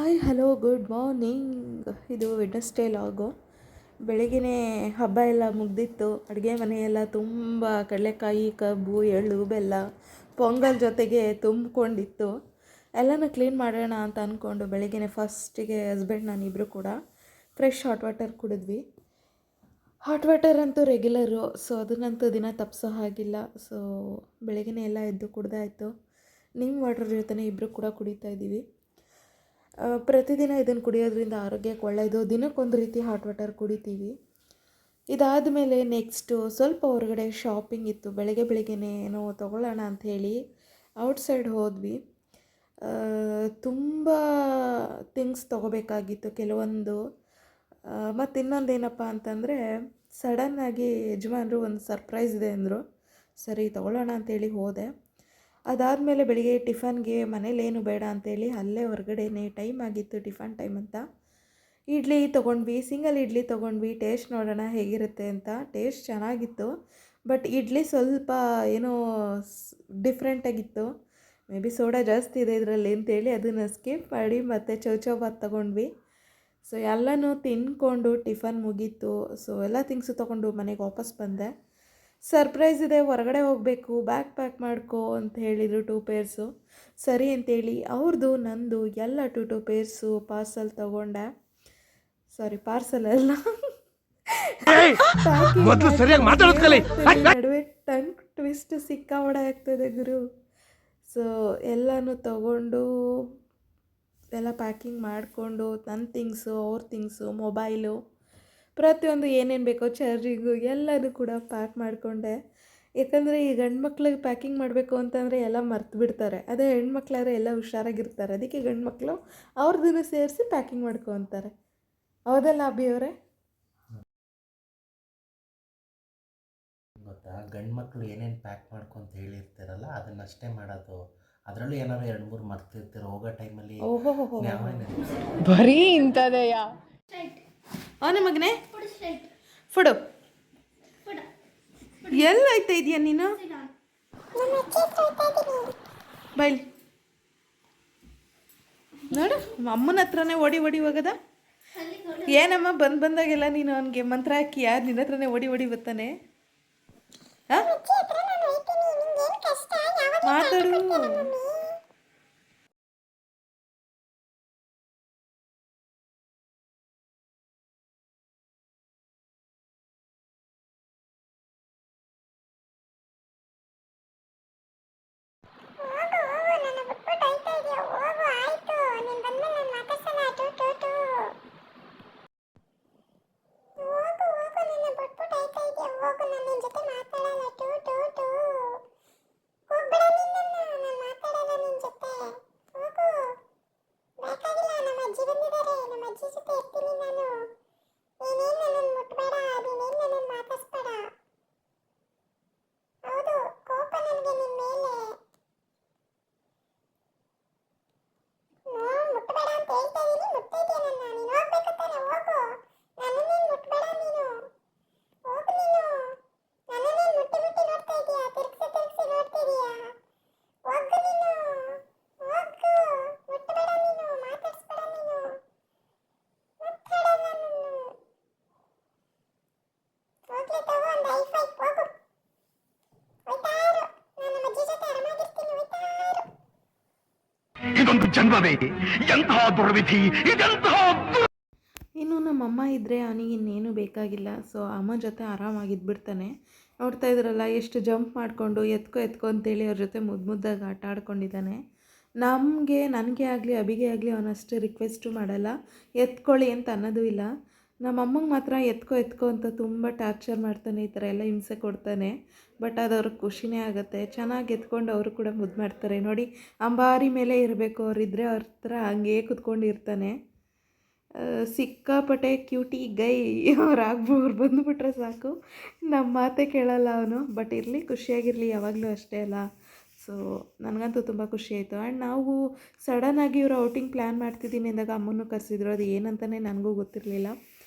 Hi hello good morning. ಇದು Wednesday ಲಾಗು. ಬೆಳಗ್ಗೆನೇ ಹಬ್ಬ ಎಲ್ಲ ಮುಗ್ದಿತ್ತು. ಅಡುಗೆ ಮನೆಯೆಲ್ಲ ತುಂಬ ಕಡಲೆಕಾಯಿ, ಕಬ್ಬು, ಎಳ್ಳು, ಬೆಲ್ಲ, ಪೊಂಗಲ್ ಜೊತೆಗೆ ತುಂಬಿಕೊಂಡಿತ್ತು. ಎಲ್ಲನೂ ಕ್ಲೀನ್ ಮಾಡೋಣ ಅಂತ ಅಂದ್ಕೊಂಡು ಬೆಳಗ್ಗೆನೇ ಫಸ್ಟಿಗೆ ಹಸ್ಬೆಂಡ್ ನಾನಿಬ್ಬರು ಕೂಡ ಫ್ರೆಶ್ ಹಾಟ್ ವಾಟರ್ ಕುಡಿದ್ವಿ. ಹಾಟ್ ವಾಟರ್ ಅಂತೂ ರೆಗ್ಯುಲರು, ಸೊ ಅದನ್ನಂತೂ ದಿನ ತಪ್ಪಿಸೋ ಹಾಗಿಲ್ಲ. ಸೊ ಬೆಳಗ್ಗೆನೇ ಎಲ್ಲ ಎದ್ದು ಕುಡ್ದಾಯಿತು. ನಿಮ್ಮ ವಾಟರ್ ಜೊತೆನೇ ಇಬ್ಬರು ಕೂಡ ಕುಡಿತಾ ಇದ್ದೀವಿ. ಪ್ರತಿದಿನ ಇದನ್ನು ಕುಡಿಯೋದ್ರಿಂದ ಆರೋಗ್ಯಕ್ಕೆ ಒಳ್ಳೆಯದು. ದಿನಕ್ಕೊಂದು ರೀತಿ ಹಾಟ್ ವಾಟರ್ ಕುಡಿತೀವಿ. ಇದಾದ ಮೇಲೆ ನೆಕ್ಸ್ಟು ಸ್ವಲ್ಪ ಹೊರಗಡೆ ಶಾಪಿಂಗ್ ಇತ್ತು. ಬೆಳಗ್ಗೆನೇ ಏನೋ ತೊಗೊಳ್ಳೋಣ ಅಂಥೇಳಿ ಔಟ್ಸೈಡ್ ಹೋದ್ವಿ. ತುಂಬ ಥಿಂಗ್ಸ್ ತೊಗೋಬೇಕಾಗಿತ್ತು ಕೆಲವೊಂದು. ಮತ್ತು ಇನ್ನೊಂದೇನಪ್ಪ ಅಂತಂದರೆ ಸಡನ್ನಾಗಿ ಯಜಮಾನರು ಒಂದು ಸರ್ಪ್ರೈಸ್ ಇದೆ ಅಂದರು. ಸರಿ ತೊಗೊಳ್ಳೋಣ ಅಂಥೇಳಿ ಹೋದೆ. ಅದಾದಮೇಲೆ ಬೆಳಿಗ್ಗೆ ಟಿಫನ್ಗೆ ಮನೇಲೇನು ಬೇಡ ಅಂತೇಳಿ ಅಲ್ಲೇ ಹೊರಗಡೆನೇ ಟೈಮ್ ಆಗಿತ್ತು, ಟಿಫನ್ ಟೈಮ್ ಅಂತ ಇಡ್ಲಿ ತೊಗೊಂಡ್ವಿ. ಸಿಂಗಲ್ ಇಡ್ಲಿ ತೊಗೊಂಡ್ವಿ. ಟೇಸ್ಟ್ ನೋಡೋಣ ಹೇಗಿರುತ್ತೆ ಅಂತ. ಟೇಸ್ಟ್ ಚೆನ್ನಾಗಿತ್ತು, ಬಟ್ ಇಡ್ಲಿ ಸ್ವಲ್ಪ ಏನೋ ಡಿಫ್ರೆಂಟಾಗಿತ್ತು. ಮೇ ಬಿ ಸೋಡಾ ಜಾಸ್ತಿ ಇದೆ ಇದರಲ್ಲಿ ಅಂತೇಳಿ ಅದನ್ನು ಸ್ಕಿಪ್ ಮಾಡಿ ಮತ್ತೆ ಚೌಚೌಬಾತ್ ತೊಗೊಂಡ್ವಿ. ಸೊ ಎಲ್ಲನೂ ತಿಂದ್ಕೊಂಡು ಟಿಫನ್ ಮುಗೀತು. ಸೊ ಎಲ್ಲ ಥಿಂಗ್ಸು ತೊಗೊಂಡು ಮನೆಗೆ ವಾಪಸ್ ಬಂದೆ. ಸರ್ಪ್ರೈಸ್ ಇದೆ, ಹೊರಗಡೆ ಹೋಗಬೇಕು, ಬ್ಯಾಗ್ ಪ್ಯಾಕ್ ಮಾಡ್ಕೊ ಅಂತ ಹೇಳಿದರು 2 ಪೇರ್ಸು. ಸರಿ ಅಂತೇಳಿ ಅವ್ರದ್ದು ನಂದು ಎಲ್ಲ 2 ಪೇರ್ಸು ಪಾರ್ಸಲ್ ತೊಗೊಂಡೆ. ಸಾರಿ, ಪಾರ್ಸಲ್ ಅಲ್ಲ, ನಡುವೆ ಟಂಗ್ ಟ್ವಿಸ್ಟ್ ಸಿಕ್ಕಾಪಟ್ಟೆ ಆಗ್ತದೆ ಗುರು. ಸೊ ಎಲ್ಲನೂ ತೊಗೊಂಡು ಎಲ್ಲ ಪ್ಯಾಕಿಂಗ್ ಮಾಡಿಕೊಂಡು ನನ್ನ ಥಿಂಗ್ಸು, ಅವ್ರ ಥಿಂಗ್ಸು, ಮೊಬೈಲು, ಪ್ರತಿಯೊಂದು ಏನೇನು ಬೇಕೋ ಚಾರ್ಜಿಂಗು ಎಲ್ಲನೂ ಕೂಡ ಪ್ಯಾಕ್ ಮಾಡಿಕೊಂಡೆ. ಯಾಕಂದರೆ ಈ ಗಂಡು ಮಕ್ಳಿಗೆ ಪ್ಯಾಕಿಂಗ್ ಮಾಡಬೇಕು ಅಂತಂದರೆ ಎಲ್ಲ ಮರ್ತು ಬಿಡ್ತಾರೆ. ಅದೇ ಹೆಣ್ಮಕ್ಳಾದ್ರೆ ಎಲ್ಲ ಹುಷಾರಾಗಿರ್ತಾರೆ. ಅದಕ್ಕೆ ಗಂಡು ಮಕ್ಕಳು ಅವ್ರದ್ದನ್ನು ಸೇರಿಸಿ ಪ್ಯಾಕಿಂಗ್ ಮಾಡ್ಕೊತಾರೆ. ಹೌದಲ್ಲ ಅಭಿಯವರೇ? ಗೊತ್ತಾ, ಗಂಡು ಮಕ್ಕಳು ಏನೇನು ಪ್ಯಾಕ್ ಮಾಡ್ಕೊಂತ ಹೇಳಿರ್ತಾರಲ್ಲ ಅದನ್ನಷ್ಟೇ ಮಾಡೋದು. ಅದರಲ್ಲೂ ಏನಾದ್ರು 2-3 ಮರ್ತಿರ್ತೀರ ಹೋಗೋ ಟೈಮಲ್ಲಿ. ಓಹೋ, ಬರೀ ಇಂಥದೆಯಾ? ಅವನ ಮಗನೇ ಫುಡು ಎಲ್ಲ ಆಯ್ತಾ ಇದೆಯಾ ನೀನು? ಬೈಲಿ ನೋಡು, ಅಮ್ಮನ ಹತ್ರನೇ ಓಡಿ ಹೋಗದ. ಏನಮ್ಮ ಬಂದಾಗೆಲ್ಲ ನೀನು ಅವನಿಗೆ ಮಂತ್ರ ಹಾಕಿ ಯಾರು ನಿನ್ನ ಹತ್ರನೇ ಓಡಿ ಬರ್ತಾನೆ? ಮಾತಾಡು. ಇದೊಂದು ಜನ್ಮವೇ, ಎಂತಹ ದುರ್ವಿಧಿ, ಇದೆಂತಹ. ಇನ್ನು ನಮ್ಮಮ್ಮ ಇದ್ದರೆ ಅವನಿಗೆ ಇನ್ನೇನು ಬೇಕಾಗಿಲ್ಲ. ಸೊ ಅಮ್ಮ ಜೊತೆ ಆರಾಮಾಗಿದ್ಬಿಡ್ತಾನೆ. ನೋಡ್ತಾ ಇದ್ರಲ್ಲ ಎಷ್ಟು ಜಂಪ್ ಮಾಡಿಕೊಂಡು ಎತ್ಕೊ ಅಂತೇಳಿ ಅವ್ರ ಜೊತೆ ಮುದ್ದಾಗಿ ಆಟ ಆಡ್ಕೊಂಡಿದ್ದಾನೆ. ನನಗೆ ಆಗಲಿ ಅಬಿಗೆ ಆಗಲಿ ಅವನಷ್ಟು ರಿಕ್ವೆಸ್ಟು ಮಾಡಲ್ಲ, ಎತ್ಕೊಳ್ಳಿ ಅಂತ ಅನ್ನೋದು ಇಲ್ಲ. ನಮ್ಮಮ್ಮಂಗೆ ಮಾತ್ರ ಎತ್ಕೊ ಅಂತ ತುಂಬ ಟಾರ್ಚರ್ ಮಾಡ್ತಾನೆ, ಈ ಥರ ಎಲ್ಲ ಹಿಂಸೆ ಕೊಡ್ತಾನೆ. ಬಟ್ ಅದು ಅವ್ರಿಗೆ ಖುಷಿನೇ ಆಗುತ್ತೆ. ಚೆನ್ನಾಗಿ ಎತ್ಕೊಂಡು ಅವರು ಕೂಡ ಮುದ್ದು ಮಾಡ್ತಾರೆ. ನೋಡಿ, ಅಂಬಾರಿ ಮೇಲೆ ಇರಬೇಕು ಅವರಿದ್ದರೆ, ಅವ್ರ ಹತ್ರ ಹಂಗೇ ಕುತ್ಕೊಂಡಿರ್ತಾನೆ. ಸಿಕ್ಕಾಪಟ್ಟೆ ಕ್ಯೂಟಿ ಗೈ. ಅವ್ರು ಬಂದುಬಿಟ್ರೆ ಸಾಕು, ನಮ್ಮ ಮಾತೇ ಕೇಳಲ್ಲ ಅವನು. ಬಟ್ ಇರಲಿ, ಖುಷಿಯಾಗಿರಲಿ, ಯಾವಾಗಲೂ ಅಷ್ಟೇ ಅಲ್ಲ. ಸೊ ನನಗಂತೂ ತುಂಬ ಖುಷಿ ಆಯಿತು. ಆ್ಯಂಡ್ ನಾವು ಸಡನ್ನಾಗಿ ಇವರು ಔಟಿಂಗ್ ಪ್ಲ್ಯಾನ್ ಮಾಡ್ತಿದ್ದೀನಿ ಅಂದಾಗ ಅಮ್ಮನೂ ಕರೆಸಿದ್ರು. ಅದು ಏನಂತಲೇ ನನಗೂ ಗೊತ್ತಿರಲಿಲ್ಲ.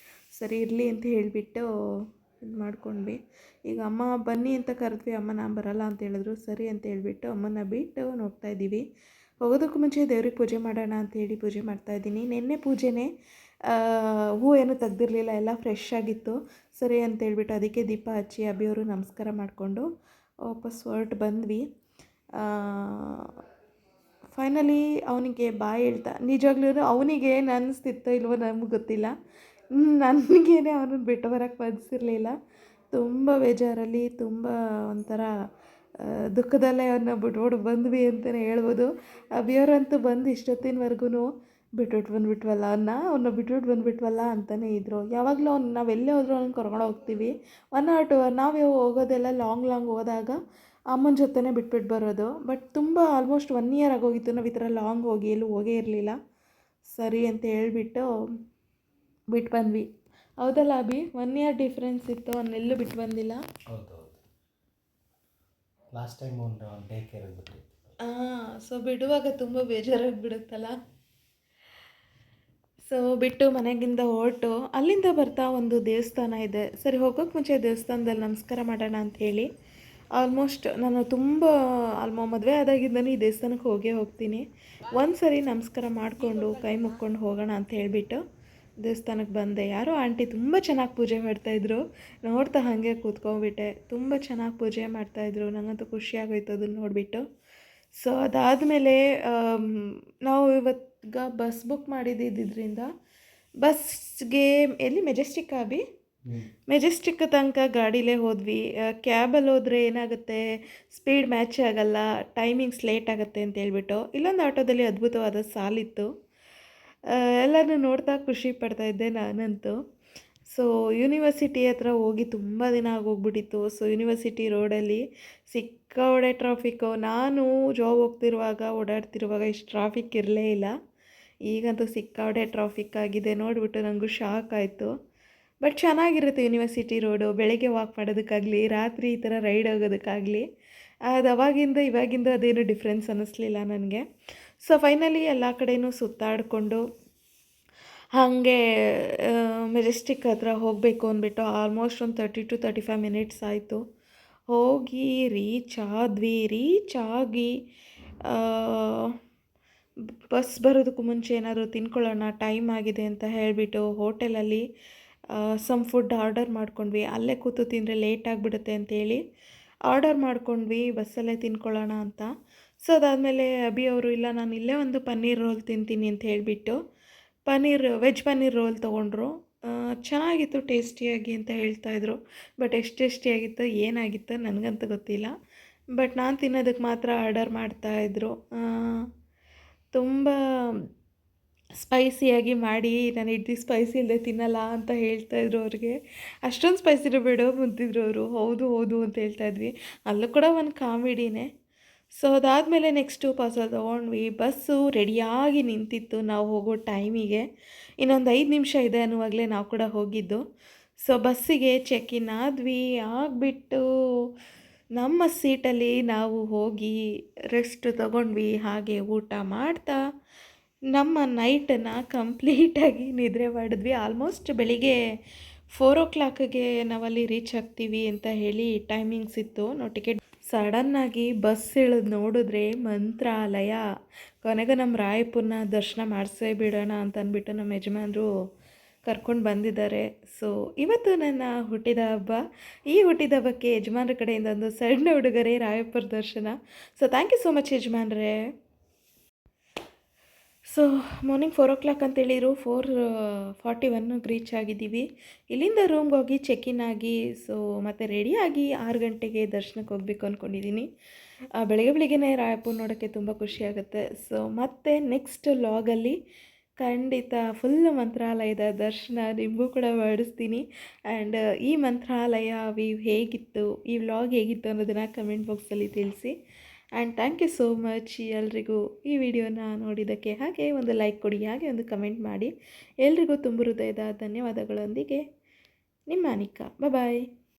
ಸರಿ ಇರಲಿ ಅಂತ ಹೇಳಿಬಿಟ್ಟು ಇದು ಮಾಡ್ಕೊಂಡ್ವಿ. ಈಗ ಅಮ್ಮ ಬನ್ನಿ ಅಂತ ಕರೆದ್ವಿ. ಅಮ್ಮ ನಾನು ಬರಲ್ಲ ಅಂತ ಹೇಳಿದ್ರು. ಸರಿ ಅಂತ ಹೇಳಿಬಿಟ್ಟು ಅಮ್ಮನ ಬಿಟ್ಟು ಹೋಗ್ತಾಯಿದ್ದೀವಿ. ಹೋಗೋದಕ್ಕೂ ಮುಂಚೆ ದೇವ್ರಿಗೆ ಪೂಜೆ ಮಾಡೋಣ ಅಂತೇಳಿ ಪೂಜೆ ಮಾಡ್ತಾಯಿದ್ದೀನಿ. ನಿನ್ನೆ ಪೂಜೆನೇ ಹೂವು ಏನೂ ತೆಗ್ದಿರಲಿಲ್ಲ, ಎಲ್ಲ ಫ್ರೆಶ್ ಆಗಿತ್ತು. ಸರಿ ಅಂತೇಳ್ಬಿಟ್ಟು ಅದಕ್ಕೆ ದೀಪ ಹಚ್ಚಿ ಅಭಿಯವರು ನಮಸ್ಕಾರ ಮಾಡಿಕೊಂಡು ವಾಪಸ್ ಹೊರಟು ಬಂದ್ವಿ. ಫೈನಲಿ ಅವನಿಗೆ ಬಾಯ್ ಹೇಳ್ತಾ, ನಿಜವಾಗ್ಲೂ ಅವನಿಗೆ ಅನಿಸ್ತಿತ್ತೋ ಇಲ್ವೋ ನಮ್ಗೆ ಗೊತ್ತಿಲ್ಲ, ನನಗೇನೆ ಅವನನ್ನು ಬಿಟ್ಟು ಬರೋಕ್ಕೆ ಮನಸ್ಸಿರಲಿಲ್ಲ. ತುಂಬ ಬೇಜಾರಲ್ಲಿ, ತುಂಬ ಒಂಥರ ದುಃಖದಲ್ಲೇ ಅವನ್ನ ಬಿಟ್ಬಿಟ್ಟು ಬಂದ್ವಿ ಅಂತಲೇ ಹೇಳ್ಬೋದು. ಅಭಿಯವರಂತೂ ಬಂದು ಇಷ್ಟೊತ್ತಿನವರೆಗೂ ಬಿಟ್ಬಿಟ್ಟು ಬಂದುಬಿಟ್ವಲ್ಲ ಅವನ್ನ ಬಿಟ್ಬಿಟ್ಟು ಬಂದುಬಿಟ್ವಲ್ಲ ಅಂತಲೇ ಇದ್ದರು. ಯಾವಾಗಲೂ ನಾವೆಲ್ಲೇ ಹೋದರೂ ಅವ್ನು ಕರ್ಕೊಂಡು ಹೋಗ್ತೀವಿ. 1 or 2 ನಾವು ಹೋಗೋದೆಲ್ಲ ಲಾಂಗ್ ಹೋದಾಗ ಅಮ್ಮನ ಜೊತೆನೇ ಬಿಟ್ಬಿಟ್ಟು ಬರೋದು. ಬಟ್ ತುಂಬ ಆಲ್ಮೋಸ್ಟ್ 1 year ಆಗೋಗಿತ್ತು ನಾವು ಈ ಥರ ಲಾಂಗ್ ಹೋಗಿ ಎಲ್ಲೂ ಹೋಗೇ ಇರಲಿಲ್ಲ. ಸರಿ ಅಂತ ಹೇಳ್ಬಿಟ್ಟು ಬಿಟ್ಟು ಬಂದ್ವಿ. ಹೌದಲ್ಲ ಅಭಿ? 1 year ಡಿಫ್ರೆನ್ಸ್ ಇತ್ತು, ಅವನ್ನೆಲ್ಲೂ ಬಿಟ್ಟು ಬಂದಿಲ್ಲ. ಹೌದು ಲಾಸ್ಟ್ ಟೈಮ್ ಒಂದು ಡೇ ಕೇರಿಗೆ ಬಿಟ್ಟಿತ್ತು. ಸೊ ಬಿಡುವಾಗ ತುಂಬ ಬೇಜಾರಾಗಿಬಿಡುತ್ತಲ್ಲ. ಸೊ ಬಿಟ್ಟು ಮನೆಗಿಂದ ಹೊರಟು ಅಲ್ಲಿಂದ ಬರ್ತಾ ಒಂದು ದೇವಸ್ಥಾನ ಇದೆ. ಸರಿ ಹೋಗೋಕ್ಕೆ ಮುಂಚೆ ದೇವಸ್ಥಾನದಲ್ಲಿ ನಮಸ್ಕಾರ ಮಾಡೋಣ ಅಂಥೇಳಿ ಆಲ್ಮೋಸ್ಟ್ ನಾನು ತುಂಬ ಮದುವೆ ಆದಾಗಿಂದನೂ ಈ ದೇವಸ್ಥಾನಕ್ಕೆ ಹೋಗ್ತೀನಿ. ಒಂದು ಸರಿ ನಮಸ್ಕಾರ ಮಾಡಿಕೊಂಡು ಕೈ ಮುಕ್ಕೊಂಡು ಹೋಗೋಣ ಅಂತ ಹೇಳಿಬಿಟ್ಟು ದೇವಸ್ಥಾನಕ್ಕೆ ಬಂದೆ. ಯಾರೋ ಆಂಟಿ ತುಂಬ ಚೆನ್ನಾಗಿ ಪೂಜೆ ಮಾಡ್ತಾಯಿದ್ರು, ನೋಡ್ತಾ ಹಾಗೆ ಕೂತ್ಕೊಂಡ್ಬಿಟ್ಟೆ. ತುಂಬ ಚೆನ್ನಾಗಿ ಪೂಜೆ ಮಾಡ್ತಾಯಿದ್ರು, ನನಗಂತೂ ಖುಷಿಯಾಗೋಯ್ತು ಅದನ್ನು ನೋಡಿಬಿಟ್ಟು. ಸೊ ಅದಾದಮೇಲೆ ನಾವು ಇವತ್ತು ಬಸ್ ಬುಕ್ ಮಾಡಿದ್ದಿದ್ದರಿಂದ ಬಸ್ಗೆ ಎಲ್ಲಿ ಮೆಜೆಸ್ಟಿಕ್ ಅಭಿ? ಮೆಜೆಸ್ಟಿಕ್ ತನಕ ಗಾಡಿಲೇ ಹೋದ್ವಿ. ಕ್ಯಾಬಲ್ಲಿ ಹೋದರೆ ಏನಾಗುತ್ತೆ, ಸ್ಪೀಡ್ ಮ್ಯಾಚ್ ಆಗಲ್ಲ, ಟೈಮಿಂಗ್ಸ್ ಲೇಟ್ ಆಗುತ್ತೆ ಅಂತ ಹೇಳ್ಬಿಟ್ಟು ಇಲ್ಲೊಂದು ಆಟೋದಲ್ಲಿ ಅದ್ಭುತವಾದ ಸಾಲಿತ್ತು. ಎಲ್ಲನೂ ನೋಡ್ತಾ ಖುಷಿ ಪಡ್ತಾಯಿದ್ದೆ ನಾನಂತೂ. ಸೊ ಯೂನಿವರ್ಸಿಟಿ ಹತ್ರ ಹೋಗಿ ತುಂಬ ದಿನ ಆಗೋಗ್ಬಿಟ್ಟಿತ್ತು. ಸೊ ಯೂನಿವರ್ಸಿಟಿ ರೋಡಲ್ಲಿ ಸಿಕ್ಕಾಪಟ್ಟೆ ಟ್ರಾಫಿಕ್ಕು. ನಾನು ಜಾಬ್ ಹೋಗ್ತಿರುವಾಗ ಓಡಾಡ್ತಿರುವಾಗ ಇಷ್ಟು ಟ್ರಾಫಿಕ್ ಇರಲೇ ಇಲ್ಲ. ಈಗಂತೂ ಸಿಕ್ಕಾಪಟ್ಟೆ ಟ್ರಾಫಿಕ್ ಆಗಿದೆ. ನೋಡಿಬಿಟ್ಟು ನನಗೂ ಶಾಕ್ ಆಯಿತು. ಬಟ್ ಚೆನ್ನಾಗಿರುತ್ತೆ ಯೂನಿವರ್ಸಿಟಿ ರೋಡು. ಬೆಳಗ್ಗೆ ವಾಕ್ ಮಾಡೋದಕ್ಕಾಗಲಿ, ರಾತ್ರಿ ಈ ಥರ ರೈಡ್ ಹೋಗೋದಕ್ಕಾಗಲಿ, ಅದು ಅವಾಗಿಂದ ಇವಾಗಿಂದ ಅದೇನು ಡಿಫ್ರೆನ್ಸ್ ಅನ್ನಿಸ್ಲಿಲ್ಲ ನನಗೆ. ಸೊ ಫೈನಲಿ ಎಲ್ಲ ಕಡೆಯೂ ಸುತ್ತಾಡಿಕೊಂಡು ಹಾಗೆ ಮೆಜೆಸ್ಟಿಕ್ ಹತ್ರ ಹೋಗಬೇಕು ಅಂದ್ಬಿಟ್ಟು ಆಲ್ಮೋಸ್ಟ್ ಒಂದು 30 to 35 minutes ಆಯಿತು. ಹೋಗಿ ರೀಚ್ ಆಗಿ ಬಸ್ ಬರೋದಕ್ಕೂ ಮುಂಚೆ ಏನಾದರೂ ತಿನ್ಕೊಳ್ಳೋಣ, ಟೈಮ್ ಆಗಿದೆ ಅಂತ ಹೇಳಿಬಿಟ್ಟು ಹೋಟೆಲಲ್ಲಿ ಸಮ್ ಫುಡ್ ಆರ್ಡರ್ ಮಾಡ್ಕೊಂಡ್ವಿ. ಅಲ್ಲೇ ಕೂತು ತಿಂದರೆ ಲೇಟ್ ಆಗಿಬಿಡುತ್ತೆ ಅಂತೇಳಿ ಆರ್ಡರ್ ಮಾಡ್ಕೊಂಡ್ವಿ, ಬಸ್ಸಲ್ಲೇ ತಿನ್ಕೊಳ್ಳೋಣ ಅಂತ. ಸೊ ಅದಾದಮೇಲೆ ಅಭಿ ಅವರು ಇಲ್ಲ ನಾನು ಇಲ್ಲೇ ಒಂದು ಪನ್ನೀರ್ ರೋಲ್ ತಿಂತೀನಿ ಅಂತ ಹೇಳಿಬಿಟ್ಟು ವೆಜ್ ಪನ್ನೀರ್ ರೋಲ್ ತೊಗೊಂಡ್ರು. ಚೆನ್ನಾಗಿತ್ತು ಟೇಸ್ಟಿಯಾಗಿ ಅಂತ ಹೇಳ್ತಾಯಿದ್ರು. ಬಟ್ ಎಷ್ಟು ಟೇಸ್ಟಿಯಾಗಿತ್ತು ಏನಾಗಿತ್ತು ನನಗಂತೂ ಗೊತ್ತಿಲ್ಲ. ಬಟ್ ನಾನು ತಿನ್ನೋದಕ್ಕೆ ಮಾತ್ರ ಆರ್ಡರ್ ಮಾಡ್ತಾಯಿದ್ರು. ತುಂಬ ಸ್ಪೈಸಿಯಾಗಿ ಮಾಡಿ, ನಾನು ಇಡ್ಲಿ ಸ್ಪೈಸಿ ಇಲ್ಲದೆ ತಿನ್ನಲ್ಲ ಅಂತ ಹೇಳ್ತಾಯಿದ್ರು. ಅವ್ರಿಗೆ ಅಷ್ಟೊಂದು ಸ್ಪೈಸಿನೂ ಬೇಡ ಮುಂತಿದ್ರು ಅವರು. ಹೌದು ಅಂತ ಹೇಳ್ತಾಯಿದ್ವಿ. ಅಲ್ಲೂ ಕೂಡ ಒಂದು ಕಾಮಿಡಿನೇ. ಸೊ ಅದಾದಮೇಲೆ ನೆಕ್ಸ್ಟು ಪಾರ್ಸಲ್ ತೊಗೊಂಡ್ವಿ. ಬಸ್ಸು ರೆಡಿಯಾಗಿ ನಿಂತಿತ್ತು ನಾವು ಹೋಗೋ ಟೈಮಿಗೆ. ಇನ್ನೊಂದು 5 ನಿಮಿಷ ಇದೆ ಅನ್ನುವಾಗಲೇ ನಾವು ಕೂಡ ಹೋಗಿದ್ದು. ಸೊ ಬಸ್ಸಿಗೆ ಚೆಕ್ ಇನ್ ಆಗಿಬಿಟ್ಟು ನಮ್ಮ ಸೀಟಲ್ಲಿ ನಾವು ಹೋಗಿ ರೆಸ್ಟ್ ತೊಗೊಂಡ್ವಿ. ಹಾಗೆ ಊಟ ಮಾಡ್ತಾ ನಮ್ಮ ನೈಟನ್ನು ಕಂಪ್ಲೀಟಾಗಿ ನಿದ್ರೆ ಮಾಡಿದ್ವಿ. ಆಲ್ಮೋಸ್ಟ್ ಬೆಳಿಗ್ಗೆ 4 o'clockಗೆ ನಾವಲ್ಲಿ ರೀಚ್ ಆಗ್ತೀವಿ ಅಂತ ಹೇಳಿ ಟೈಮಿಂಗ್ಸ್ ಇತ್ತು. ನಾವು ಟಿಕೆಟ್ ಸಡನ್ನಾಗಿ ಬಸ್ ಇಳಿದು ನೋಡಿದ್ರೆ ಮಂತ್ರಾಲಯ. ಕೊನೆಗೆ ನಮ್ಮ ರಾಯಪುರನ ದರ್ಶನ ಮಾಡಿಸೇ ಬಿಡೋಣ ಅಂತ ಅಂದ್ಬಿಟ್ಟು ನಮ್ಮ ಯಜಮಾನರು ಕರ್ಕೊಂಡು ಬಂದಿದ್ದಾರೆ. ಸೊ ಇವತ್ತು ನನ್ನ ಹುಟ್ಟಿದ ಹಬ್ಬ. ಈ ಹುಟ್ಟಿದ ಹಬ್ಬಕ್ಕೆ ಯಜಮಾನ್ರ ಕಡೆಯಿಂದ ಒಂದು ಸಣ್ಣ ಉಡುಗೊರೆ ರಾಯಪುರ ದರ್ಶನ. So thank you so much ಯಜಮಾನ್ರೇ. ಸೊ ಮಾರ್ನಿಂಗ್ 4 o'clock ಅಂತೇಳಿರು, 4:41 ರೀಚ್ ಆಗಿದ್ದೀವಿ. ಇಲ್ಲಿಂದ ರೂಮ್ಗೆ ಹೋಗಿ ಚೆಕ್ ಇನ್ ಆಗಿ ಸೊ ಮತ್ತು ರೆಡಿಯಾಗಿ 6 ಗಂಟೆಗೆ ದರ್ಶನಕ್ಕೆ ಹೋಗಬೇಕು ಅಂದ್ಕೊಂಡಿದ್ದೀನಿ. ಬೆಳಗ್ಗೆನೇ ರಾಯಪುರ ನೋಡೋಕ್ಕೆ ತುಂಬ ಖುಷಿಯಾಗುತ್ತೆ. ಸೊ ಮತ್ತು ನೆಕ್ಸ್ಟ್ ಲಾಗಲ್ಲಿ ಖಂಡಿತ ಫುಲ್ ಮಂತ್ರಾಲಯದ ದರ್ಶನ ನಿಮಗೂ ಕೂಡ ಮಾಡಿಸ್ತೀನಿ. ಆ್ಯಂಡ್ ಈ ಮಂತ್ರಾಲಯ ಹೇಗಿತ್ತು, ಈ ವ್ಲಾಗ್ ಹೇಗಿತ್ತು ಅನ್ನೋದನ್ನು ಕಮೆಂಟ್ ಬಾಕ್ಸಲ್ಲಿ ತಿಳಿಸಿ. And thank you so much ಎಲ್ರಿಗೂ ಈ ವಿಡಿಯೋನ ನೋಡಿದ್ದಕ್ಕೆ. ಹಾಗೆ ಒಂದು ಲೈಕ್ ಕೊಡಿ, ಹಾಗೆ ಒಂದು ಕಮೆಂಟ್ ಮಾಡಿ. ಎಲ್ರಿಗೂ ತುಂಬ ಹೃದಯದ ಧನ್ಯವಾದಗಳೊಂದಿಗೆ ನಿಮ್ಮ ಅನಿಕಾ. ಬಾಯ್.